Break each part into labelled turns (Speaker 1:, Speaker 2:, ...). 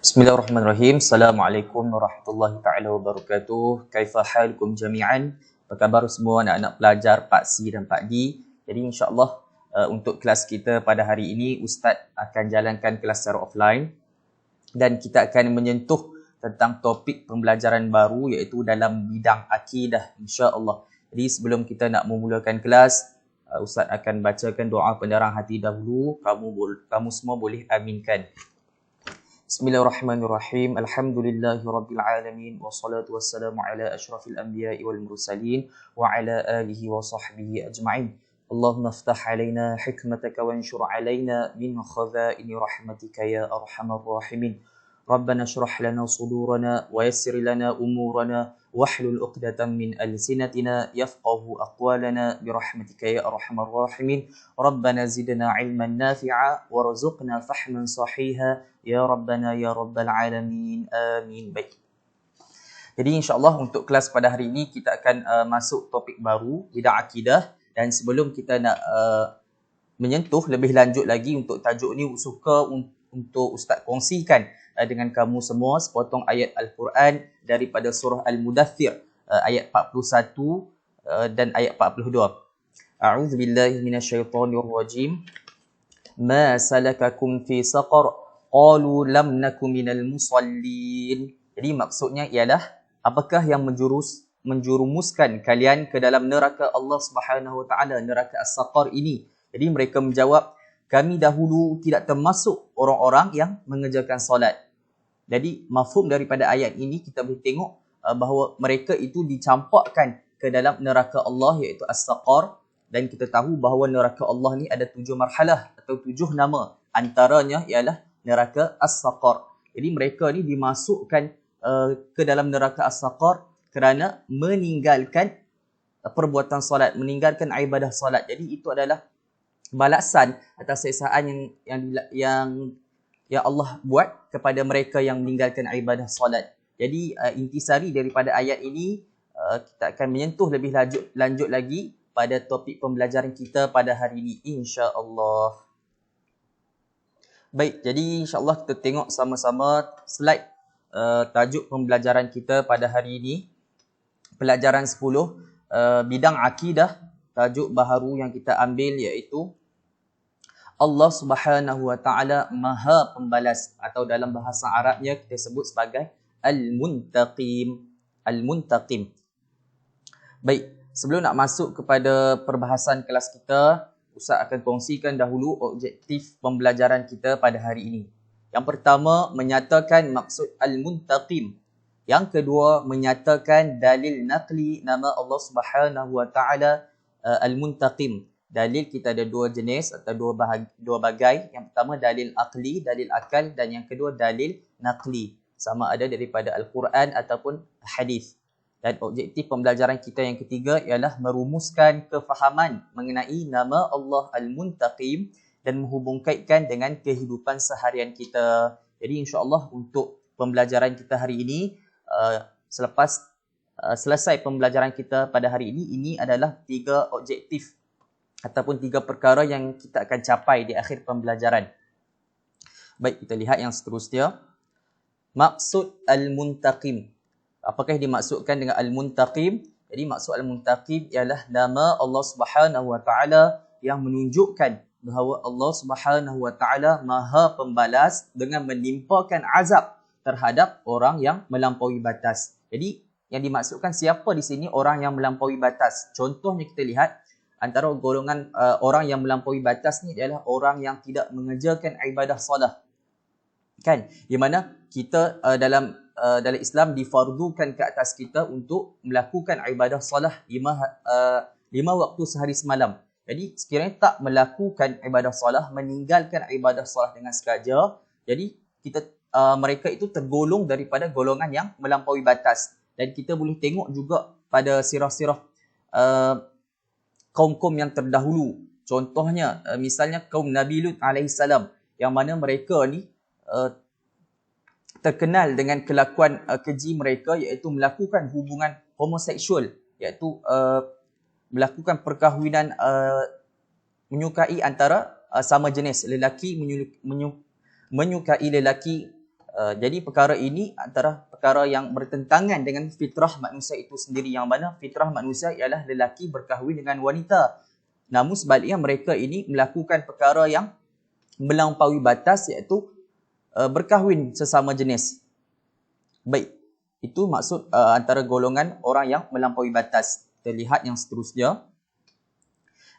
Speaker 1: Bismillahirrahmanirrahim. Assalamualaikum warahmatullahi taala wabarakatuh. Kaifa halukum jami'an? Apa khabar semua anak-anak pelajar Pak C dan Pak D? Jadi insya-Allah untuk kelas kita pada hari ini Ustaz akan jalankan kelas secara offline dan kita akan menyentuh tentang topik pembelajaran baru iaitu dalam bidang akidah insya-Allah. Jadi sebelum kita nak memulakan kelas, Ustaz akan bacakan doa penderang hati dahulu. Kamu semua boleh aminkan. Bismillahirrahmanirrahim. Alhamdulillahirabbil alamin wassalatu wassalamu ala asyrafil anbiya'i wal mursalin wa ala alihi wa sahbihi ajma'in. Allahumma iftah alaina hikmataka wanshur alaina min khazaini rahmatika ya arhamar rahimin. Rabbana shrah lana sudurana wa yassir lana umurana wahlul 'uqdatam min alsinatina yafqahu aqwalana birahmatika ya arhamar rahimin. Rabbana zidna 'ilman nafi'a warzuqna fahman sahiha ya rabbana ya rabbal alamin. Amin. Baik. Jadi insya-Allah untuk kelas pada hari ini kita akan masuk topik baru bidang akidah, dan sebelum kita nak menyentuh lebih lanjut lagi untuk tajuk ni, suka untuk Ustaz kongsikan dengan kamu semua sepotong ayat Al-Quran daripada surah Al-Mudaththir ayat 41 dan ayat 42. A'udzubillahi minasyaitonirrajim. Ma salakakum fi saqar qalu lam naku minal musallin. Jadi maksudnya ialah apakah yang menjurumuskan kalian ke dalam neraka Allah Subhanahu wa taala, neraka As-Saqar ini. Jadi mereka menjawab, kami dahulu tidak termasuk orang-orang yang mengerjakan solat. Jadi mafhum daripada ayat ini kita boleh tengok bahawa mereka itu dicampakkan ke dalam neraka Allah iaitu As-Saqar, dan kita tahu bahawa neraka Allah ni ada 7 marhalah atau 7 nama. Antaranya ialah neraka As-Saqar. Jadi mereka ni dimasukkan ke dalam neraka As-Saqar kerana meninggalkan perbuatan solat, meninggalkan ibadah solat. Jadi itu adalah balasan atas siksaan yang Allah buat kepada mereka yang meninggalkan ibadah solat. Jadi intisari daripada ayat ini kita akan menyentuh lebih lanjut lagi pada topik pembelajaran kita pada hari ini insya-Allah. Baik, jadi insya-Allah kita tengok sama-sama slide tajuk pembelajaran kita pada hari ini. Pelajaran 10 bidang akidah, tajuk baharu yang kita ambil iaitu Allah Subhanahu wa taala Maha Pembalas, atau dalam bahasa Arabnya kita sebut sebagai Al-Muntaqim. Al-Muntaqim. Baik, sebelum nak masuk kepada perbahasan kelas kita, Ustaz akan kongsikan dahulu objektif pembelajaran kita pada hari ini. Yang pertama, menyatakan maksud Al-Muntaqim. Yang kedua, menyatakan dalil naqli nama Allah Subhanahu wa taala Al-Muntaqim. Dalil kita ada 2 jenis atau 2 bagai. Yang pertama dalil aqli, dalil akal, dan yang kedua dalil naqli. Sama ada daripada Al-Quran ataupun hadis. Dan objektif pembelajaran kita yang ketiga ialah merumuskan kefahaman mengenai nama Allah Al-Muntaqim dan menghubungkaitkan dengan kehidupan seharian kita. Jadi insya-Allah untuk pembelajaran kita hari ini, selepas selesai pembelajaran kita pada hari ini adalah 3 objektif ataupun 3 perkara yang kita akan capai di akhir pembelajaran. Baik, kita lihat yang seterusnya. Maksud Al-Muntaqim. Apakah yang dimaksudkan dengan Al-Muntaqim? Jadi maksud Al-Muntaqim ialah nama Allah Subhanahu wa taala yang menunjukkan bahawa Allah Subhanahu wa taala Maha Pembalas dengan menimpakan azab terhadap orang yang melampaui batas. Jadi yang dimaksudkan siapa di sini orang yang melampaui batas? Contohnya kita lihat antara golongan orang yang melampaui batas ni adalah orang yang tidak mengerjakan ibadah solat. Kan? Di mana kita dalam Islam difardukan ke atas kita untuk melakukan ibadah solat 5 waktu sehari semalam. Jadi sekiranya tak melakukan ibadah solat, meninggalkan ibadah solat dengan sengaja, jadi mereka itu tergolong daripada golongan yang melampaui batas. Dan kita boleh tengok juga pada sirah-sirah kaum-kaum yang terdahulu. Contohnya misalnya kaum Nabi Lut alaihissalam, yang mana mereka ni terkenal dengan kelakuan keji mereka, iaitu melakukan hubungan homoseksual, iaitu melakukan perkahwinan menyukai antara sama jenis, lelaki menyukai lelaki Jadi perkara ini antara perkara yang bertentangan dengan fitrah manusia itu sendiri, yang mana fitrah manusia ialah lelaki berkahwin dengan wanita. Namun sebaliknya mereka ini melakukan perkara yang melampaui batas, iaitu berkahwin sesama jenis. Baik, itu maksud antara golongan orang yang melampaui batas. Kita lihat yang seterusnya.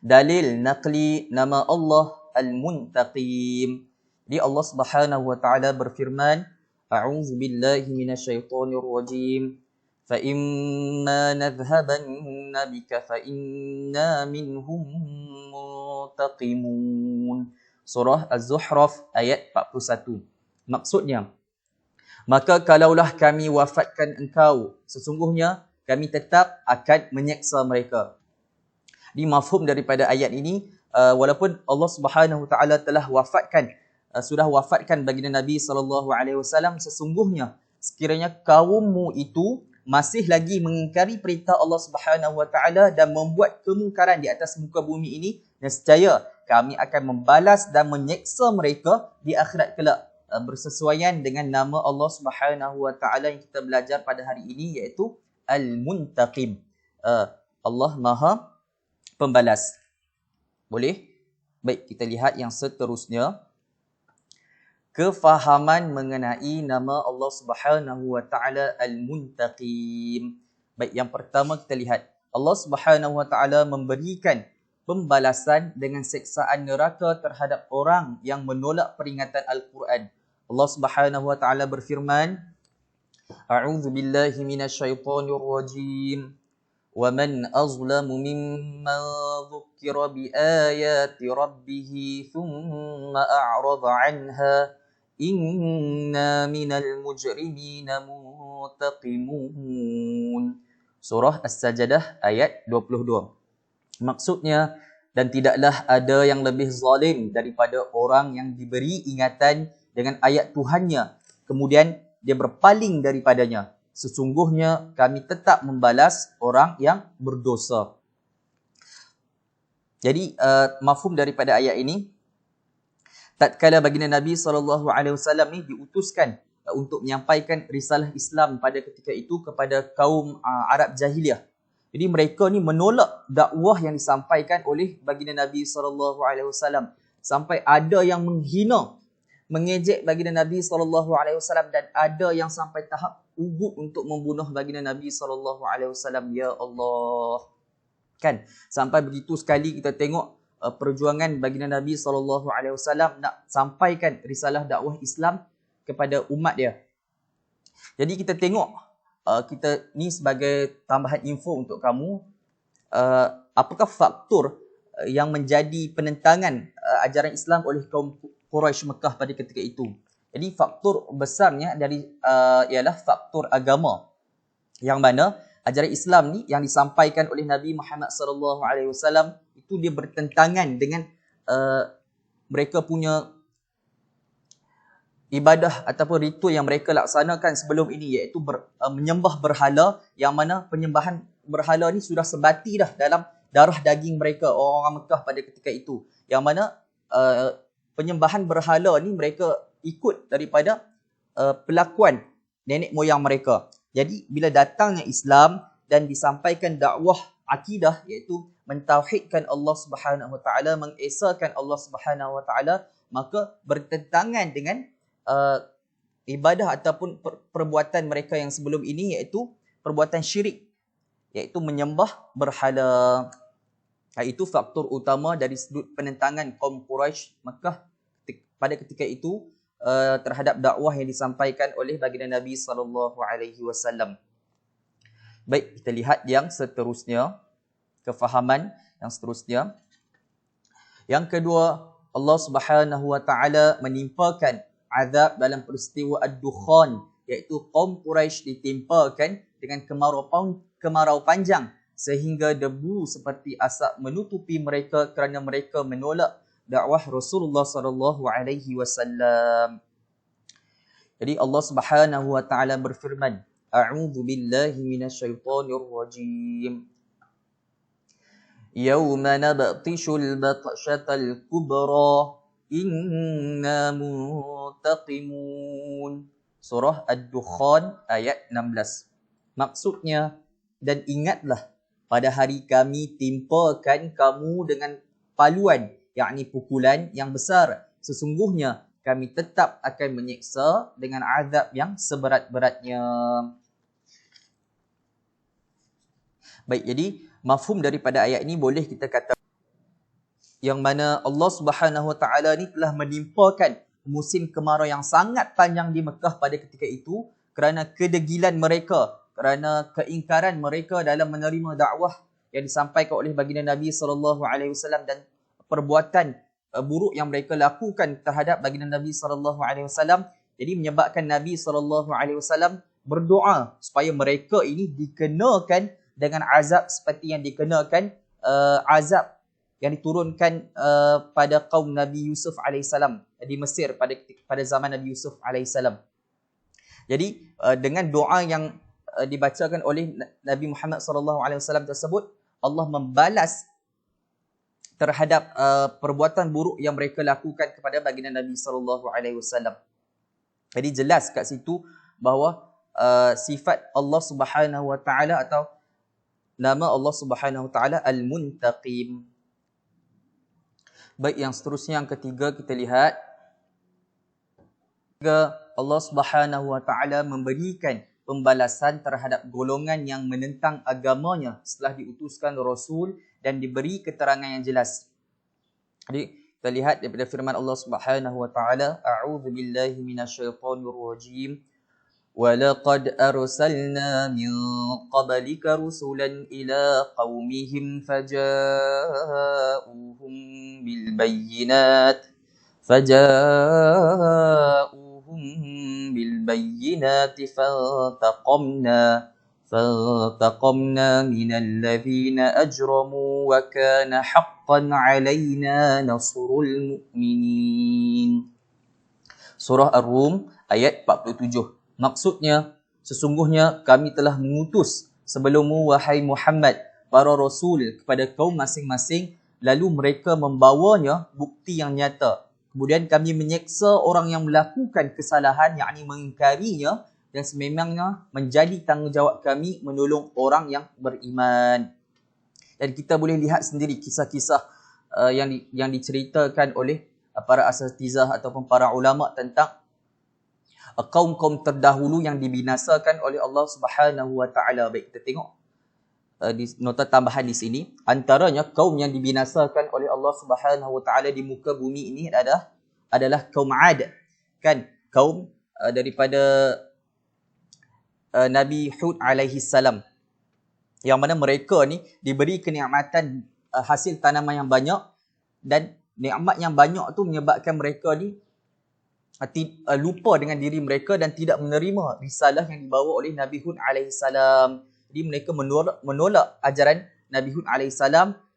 Speaker 1: Dalil naqli nama Allah Al-Muntaqim. Jadi Allah Subhanahu wa taala berfirman, A'udzu billahi minasyaitonir rajim. Fa imma nadhhabanna bika fa inna minhum muntaqimun. Surah Az-Zuhraf ayat 41. Maksudnya, maka kalaulah kami wafatkan engkau, sesungguhnya kami tetap akan menyeksa mereka. Di mafhum daripada ayat ini, walaupun Allah Subhanahu wa taala telah sudah wafatkan baginda Nabi SAW, sesungguhnya sekiranya kaummu itu masih lagi mengingkari perintah Allah Subhanahu wa taala dan membuat kemungkaran di atas muka bumi ini, nescaya kami akan membalas dan menyeksa mereka di akhirat kelak, bersesuaian dengan nama Allah Subhanahu wa taala yang kita belajar pada hari ini, iaitu Al-Muntaqim. Allah Maha Pembalas. Boleh? Baik, kita lihat yang seterusnya. Kefahaman mengenai nama Allah Subhanahu wa taala Al-Muntaqim. Baik, yang pertama kita lihat Allah Subhanahu wa taala memberikan pembalasan dengan seksaan neraka terhadap orang yang menolak peringatan Al-Quran. Allah Subhanahu wa taala berfirman, A'udzu billahi minasyaitonir rajim. Wa man azlamu mimman dzukira bi ayati rabbih thumma a'rada 'anha inna minal mujrimina muntaqimun. Surah As-Sajdah ayat 22. Maksudnya, dan tidaklah ada yang lebih zalim daripada orang yang diberi ingatan dengan ayat Tuhannya, kemudian dia berpaling daripadanya. Sesungguhnya kami tetap membalas orang yang berdosa. Jadi mafhum daripada ayat ini, tatkala baginda Nabi SAW ni diutuskan untuk menyampaikan risalah Islam pada ketika itu kepada kaum Arab Jahiliyah. Jadi mereka ni menolak dakwah yang disampaikan oleh baginda Nabi SAW. Sampai ada yang menghina, mengejek baginda Nabi SAW, dan ada yang sampai tahap ugut untuk membunuh baginda Nabi SAW. Ya Allah. Kan? Sampai begitu sekali kita tengok perjuangan baginda Nabi SAW nak sampaikan risalah dakwah Islam kepada umat dia. Jadi kita tengok, kita ni sebagai tambahan info untuk kamu, apakah faktor yang menjadi penentangan ajaran Islam oleh kaum Quraisy Mekah pada ketika itu. Jadi faktor besarnya ialah faktor agama, yang mana ajaran Islam ni yang disampaikan oleh Nabi Muhammad SAW itu dia bertentangan dengan mereka punya ibadah ataupun ritual yang mereka laksanakan sebelum ini, iaitu menyembah berhala, yang mana penyembahan berhala ni sudah sebati dah dalam darah daging mereka, orang Mekah pada ketika itu. Yang mana penyembahan berhala ni mereka ikut daripada pelakuan nenek moyang mereka. Jadi bila datangnya Islam dan disampaikan dakwah akidah, iaitu mentauhidkan Allah Subhanahu wa taala, mengesakan Allah Subhanahu wa taala, maka bertentangan dengan ibadah ataupun perbuatan mereka yang sebelum ini, iaitu perbuatan syirik, iaitu menyembah berhala. Itu faktor utama dari sudut penentangan kaum Quraisy Mekah pada ketika itu terhadap dakwah yang disampaikan oleh baginda Nabi SAW. Baik, kita lihat yang seterusnya, kefahaman yang seterusnya. Yang kedua, Allah Subhanahu wa taala menimpakan azab dalam peristiwa Ad-Dukhan, iaitu kaum Quraisy ditimpakan dengan kemarau panjang sehingga debu seperti asap menutupi mereka kerana mereka menolak dakwah Rasulullah SAW. Jadi Allah Subhanahu wa taala berfirman, A'udzu billahi minasyaitonir rajim. Yauma nabtishul batshatal kubra inna muntaqimun. Surah Ad-Dukhan ayat 16. Maksudnya, dan ingatlah pada hari kami timpakan kamu dengan paluan, yakni pukulan yang besar. Sesungguhnya kami tetap akan menyiksa dengan azab yang seberat-beratnya. Baik, jadi mafhum daripada ayat ini boleh kita kata yang mana Allah Subhanahu Wa Taala ni telah menimpakan musim kemarau yang sangat panjang di Mekah pada ketika itu kerana kedegilan mereka, kerana keingkaran mereka dalam menerima dakwah yang disampaikan oleh baginda Nabi sallallahu alaihi wasallam dan perbuatan buruk yang mereka lakukan terhadap baginda Nabi sallallahu alaihi wasallam. Jadi menyebabkan Nabi sallallahu alaihi wasallam berdoa supaya mereka ini dikenakan dengan azab seperti yang dikenakan azab yang diturunkan pada kaum Nabi Yusuf alaihissalam di Mesir pada zaman Nabi Yusuf alaihissalam. Jadi dengan doa yang dibacakan oleh Nabi Muhammad sallallahu alaihi wasallam tersebut, Allah membalas terhadap perbuatan buruk yang mereka lakukan kepada baginda Nabi sallallahu alaihi wasallam. Jadi jelas kat situ bahawa sifat Allah Subhanahu Wa Taala atau nama Allah Subhanahu Wa Taala Al-Muntaqim. Baik, yang seterusnya yang ketiga kita lihat Allah Subhanahu Wa Taala memberikan pembalasan terhadap golongan yang menentang agamanya setelah diutuskan Rasul dan diberi keterangan yang jelas. Jadi kita lihat daripada firman Allah Subhanahu Wa Taala, A'udzu billahi minasyaitonir rajim. وَلَقَدْ أَرْسَلْنَا مِنْ قَبْلِكَ رُسُلًا إِلَى قَوْمِهِمْ فَجَاءُوهُمْ بِالْبَيِّنَاتِ فَانْتَقَمْنَا مِنَ الَّذِينَ أَجْرَمُوا وَكَانَ حَقًّا عَلَيْنَا نَصْرُ الْمُؤْمِنِينَ. Surah Ar-Rum ayat 47. Maksudnya, sesungguhnya kami telah mengutus sebelummu wahai Muhammad para rasul kepada kaum masing-masing, lalu mereka membawanya bukti yang nyata. Kemudian kami menyeksa orang yang melakukan kesalahan, yakni mengingkarinya, dan sememangnya menjadi tanggungjawab kami menolong orang yang beriman. Dan kita boleh lihat sendiri kisah-kisah yang diceritakan oleh para asatizah ataupun para ulama tentang kaum-kaum terdahulu yang dibinasakan oleh Allah Subhanahu Wa Taala. Baik, kita tengok di nota tambahan di sini, antaranya kaum yang dibinasakan oleh Allah Subhanahu Wa Taala di muka bumi ini adalah kaum Ad, kan, kaum daripada Nabi Hud alaihi salam, yang mana mereka ni diberi kenikmatan hasil tanaman yang banyak, dan nikmat yang banyak tu menyebabkan mereka ni lupa dengan diri mereka dan tidak menerima risalah yang dibawa oleh Nabi Hud AS. Jadi mereka menolak ajaran Nabi Hud AS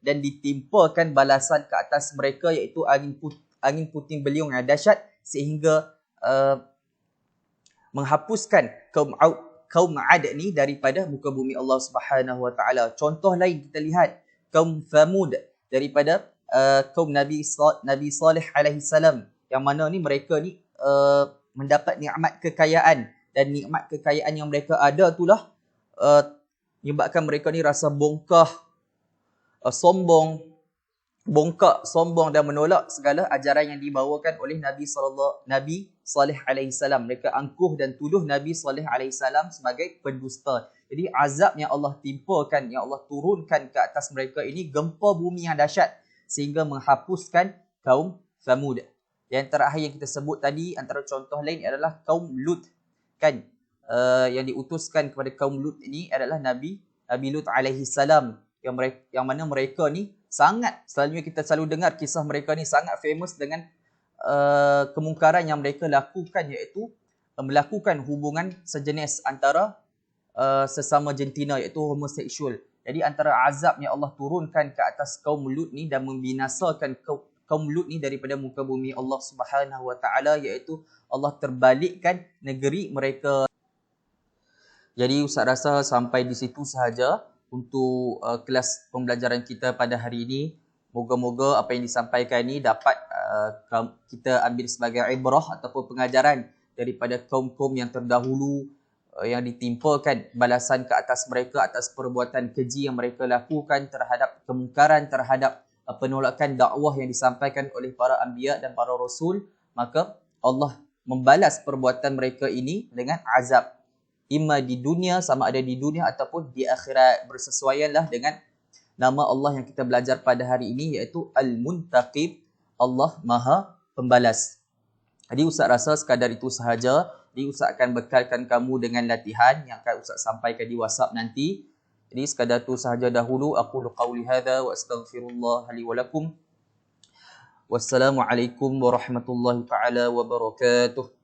Speaker 1: dan ditimpakan balasan ke atas mereka, iaitu angin puting beliung yang dahsyat sehingga menghapuskan kaum Ad ni daripada muka bumi Allah Subhanahu Wa Taala. Contoh lain kita lihat kaum Thamud daripada kaum Nabi Saleh alaihi salam, yang mana ni mereka ni mendapat nikmat kekayaan, dan nikmat kekayaan yang mereka ada itulah menyebabkan mereka ni rasa bongkah, sombong dan menolak segala ajaran yang dibawakan oleh Nabi Saleh alaihi salam. Mereka angkuh dan tuduh Nabi Saleh alaihi salam sebagai pendusta. Jadi azab yang Allah timpakan, yang Allah turunkan ke atas mereka ini gempa bumi yang dahsyat sehingga menghapuskan kaum Thamud. Yang terakhir yang kita sebut tadi, antara contoh lain adalah kaum Lut, kan, yang diutuskan kepada kaum Lut ini adalah Nabi Lut alaihi salam, yang mana mereka ni selalunya kita selalu dengar kisah mereka ni sangat famous dengan kemungkaran yang mereka lakukan, iaitu melakukan hubungan sejenis antara sesama jantina, iaitu homoseksual. Jadi antara azab yang Allah turunkan ke atas kaum Lut ni dan membinasakan kaum Lut ni daripada muka bumi Allah Subhanahu Wa Taala, iaitu Allah terbalikkan negeri mereka. Jadi Ustaz rasa sampai di situ sahaja untuk kelas pembelajaran kita pada hari ini. Moga-moga apa yang disampaikan ini dapat kita ambil sebagai ibrah ataupun pengajaran daripada kaum-kaum yang terdahulu yang ditimpakan balasan ke atas mereka atas perbuatan keji yang mereka lakukan terhadap kemungkaran, terhadap penolakan dakwah yang disampaikan oleh para anbiya dan para rasul, maka Allah membalas perbuatan mereka ini dengan azab. Imma di dunia, sama ada di dunia ataupun di akhirat. Bersesuaianlah dengan nama Allah yang kita belajar pada hari ini, iaitu Al-Muntaqib, Allah Maha Pembalas. Jadi Ustaz rasa sekadar itu sahaja. Jadi Ustaz akan bekalkan kamu dengan latihan yang akan Ustaz sampaikan di WhatsApp nanti. Jadi sekadar itu sahaja dahulu. Aqulu qawli hadha wa astaghfirullah li wa lakum. Wassalamualaikum warahmatullahi taala wabarakatuh.